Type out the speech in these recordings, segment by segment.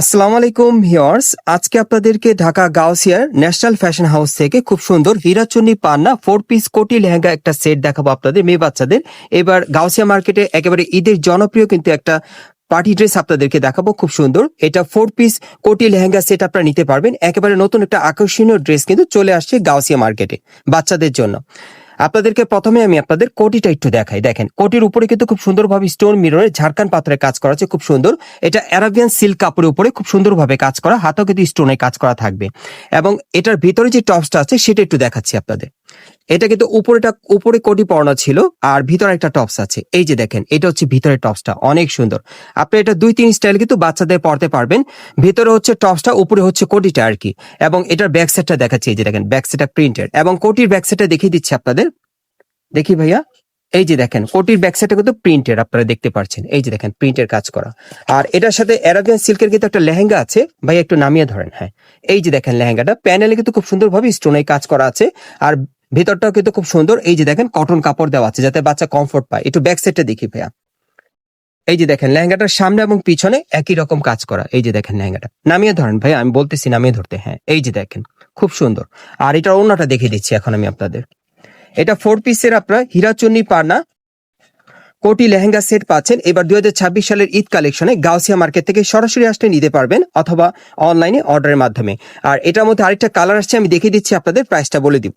আসসালামু আলাইকুম ভিউয়ার্স, আজকে আপনাদেরকে ঢাকা গাউসিয়ার ন্যাশনাল ফ্যাশন হাউস থেকে খুব সুন্দর হীরাচন্নি পান্না 4 পিস কোটি লেহেঙ্গা একটা সেট দেখাবো আপনাদের মেয়ে বাচ্চাদের। এবার গাউসিয়া মার্কেটে একেবারে ঈদের জনপ্রিয় কিন্তু একটা পার্টি ড্রেস আপনাদেরকে দেখাবো, খুব সুন্দর। এটা 4 পিস কোটি লেহেঙ্গা সেট আপনারা নিতে পারবেন। একেবারে নতুন একটা আকর্ষণীয় ড্রেস কিন্তু চলে আসছে গাউসিয়া মার্কেটে বাচ্চাদের জন্য। আপনাদেরকে প্রথমে আমি আপনাদের কোটিটা একটু দেখাই। দেখেন, কোটির উপরে কিন্তু খুব সুন্দরভাবে স্টোন মিররে ঝাড়খান পাথরের কাজ করা আছে, খুব সুন্দর। এটা অ্যারাবিয়ান সিল্ক কাপড়ের উপরে খুব সুন্দরভাবে কাজ করা, হাতেও কিন্তু স্টোনের কাজ করা থাকবে। এবং এটার ভিতরে যে টপসটা আছে সেটা একটু দেখাচ্ছি আপনাদের। এটা কিন্তু উপরে কোটি পরানো ছিল, আর ভিতরে একটা টপস আছে। এই যে দেখেন, এটা হচ্ছে ভিতরের টপসটা, অনেক সুন্দর। আপনি এটা 2-3 স্টাইল কিন্তু বাচ্চাদের পরতে পারবেন। ভিতরে হচ্ছে টপসটা, উপরে হচ্ছে কোটিটা আর কি। এবং এটার ব্যাক সাইডটা দেখাচ্ছি। এই যে দেখেন, ব্যাক সাইডটা প্রিন্টেড এবং কোটির ব্যাক সাইডটা দেখিয়ে দিচ্ছি আপনাদের। দেখি ভাইয়া, এই যে দেখেন, কোটির ব্যাক সাইডটা কিন্তু প্রিন্টেড, আপনারা দেখতে পাচ্ছেন। এই যে দেখেন, প্রিন্টের কাজ করা। আর এটার সাথে অ্যারাবিয়ান সিল্কের কিন্তু একটা লেহেঙ্গা আছে। ভাইয়া একটু নামিয়ে ধরেন। হ্যাঁ, এই যে দেখেন, লেহেঙ্গাটা প্যানেলে কিন্তু খুব সুন্দরভাবে স্টোনে কাজ করা আছে। আর ভেতরটাও কিন্তু খুব সুন্দর। এই যে দেখেন, কটন কাপড় দেওয়া আছে যাতে বাচ্চা কমফোর্ট পায়। একটু ব্যাক সাইডটা দেখি ভাইয়া। এই যে দেখেন, লেহেঙ্গাটার সামনে এবং পিছনে একই রকম কাজ করা। এই যে দেখেন, লেহেঙ্গাটা নামিয়ে ধরেন ভাইয়া, আমি বলতেছি নামিয়ে ধরতে। হ্যাঁ, এই যে দেখেন, খুব সুন্দর। আর এটার ওড়নাটা দেখিয়ে দিচ্ছি এখন আমি আপনাদের। এটা 4 পিসের আপনার হীরাচন্নি পান্না কোটি লেহেঙ্গা সেট পাচ্ছেন এবার 2026 সালের ঈদ কালেকশনে। গাউসিয়া মার্কেট থেকে সরাসরি আসলে নিতে পারবেন অথবা অনলাইনে অর্ডারের মাধ্যমে। আর এটার মধ্যে আরেকটা কালার আসছে, আমি দেখিয়ে দিচ্ছি আপনাদের, প্রাইসটা বলে দিব।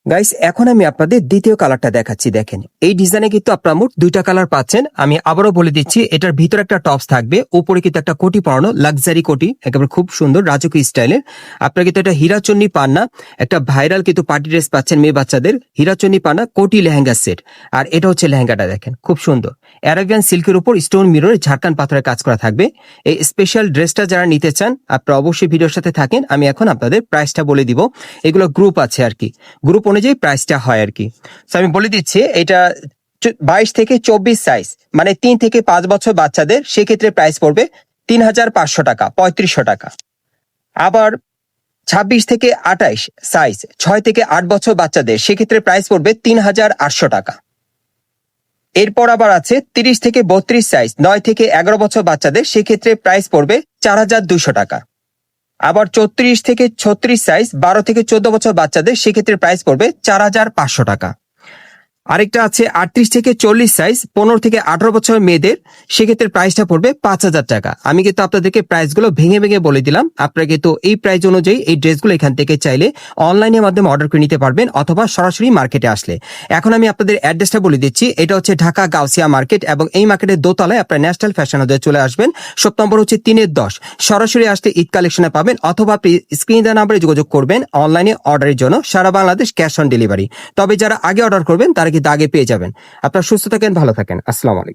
গাইস, এখন আমি আপনাদের দ্বিতীয় কালারটা দেখাচ্ছি। দেখেন, এই ডিজাইনে কিন্তু আপনারা মোট 2টা কালার পাচ্ছেন। আমি আবারও বলে দিচ্ছি, এটার ভিতরে একটা টপস থাকবে, উপরে কিন্তু একটা কোটি পরানো, লাক্সারি কোটি, একেবারে খুব সুন্দর রাজকীয় স্টাইলের। আপনারা কিন্তু এটা হীরাচন্নি পান্না, একটা ভাইরাল কিন্তু পার্টি ড্রেস পাচ্ছেন মেয়ে বাচ্চাদের, হীরাচন্নি পান্না কোটি লেহেঙ্গা সেট। আর এটা হচ্ছে লেহেঙ্গাটা, দেখেন খুব সুন্দর। অ্যারাবিয়ান সিল্কের উপর স্টোন মিররে ঝাড়খান পাথরের কাজ করা থাকবে। এই স্পেশাল ড্রেসটা যারা নিতে চান, আপনারা অবশ্যই ভিডিওর সাথে থাকেন। আমি এখন আপনাদের প্রাইসটা বলে দিব। এগুলো গ্রুপ আছে আর কি, গ্রুপ অনুযায়ী প্রাইসটা হয় আর কি। তো আমি বলে দিচ্ছি, এটা 22 থেকে 24 সাইজ, মানে 3 থেকে 5 বছর বাচ্চাদের, সেক্ষেত্রে প্রাইস পড়বে 3500 টাকা, 3500 টাকা। আবার 26 থেকে 28 সাইজ, 6 থেকে 8 বছর বাচ্চাদের, সেক্ষেত্রে প্রাইস পড়বে 3800 টাকা। এরপর আবার আছে 30 থেকে 32 সাইজ, 9 থেকে 11 বছর বাচ্চাদের, সেক্ষেত্রে প্রাইস পড়বে 4200 টাকা। আবার 34 থেকে 36 সাইজ, 12 থেকে 14 বছর বাচ্চাদের, সেক্ষেত্রে প্রাইস পড়বে 4500 টাকা। আরেকটা আছে 38 থেকে 40 সাইজ, 15 থেকে 18 বছর মেয়েদের, সেক্ষেত্রে প্রাইসটা পড়বে 5000 টাকা। আমি কিন্তু আপনাদেরকে প্রাইসগুলো ভেঙে ভেঙে বলে দিলাম। আপনারা কিন্তু এই প্রাইস অনুযায়ী এই ড্রেসগুলো এখান থেকে চাইলে অনলাইনের মাধ্যমে অর্ডার করে নিতে পারবেন অথবা সরাসরি মার্কেটে আসলে। এখন আমি আপনাদের অ্যাড্রেসটা বলে দিচ্ছি। এটা হচ্ছে ঢাকা গাউসিয়া মার্কেট এবং এই মার্কেটের দোতলায় আপনারা ন্যাশনাল ফ্যাশন হাউসে চলে আসবেন। শপ নম্বর হচ্ছে 3-10। সরাসরি আসলে ঈদ কালেকশনে পাবেন অথবা আপনি স্ক্রিনে দেওয়া নাম্বারে যোগাযোগ করবেন অনলাইনে অর্ডারের জন্য। সারা বাংলাদেশ ক্যাশ অন ডেলিভারি। তবে যারা আগে অর্ডার করবেন তারা কিন্তু আগে পেয়ে যাবেন। আপনারা সুস্থ থাকেন, ভালো থাকেন। আসসালামু আলাইকুম।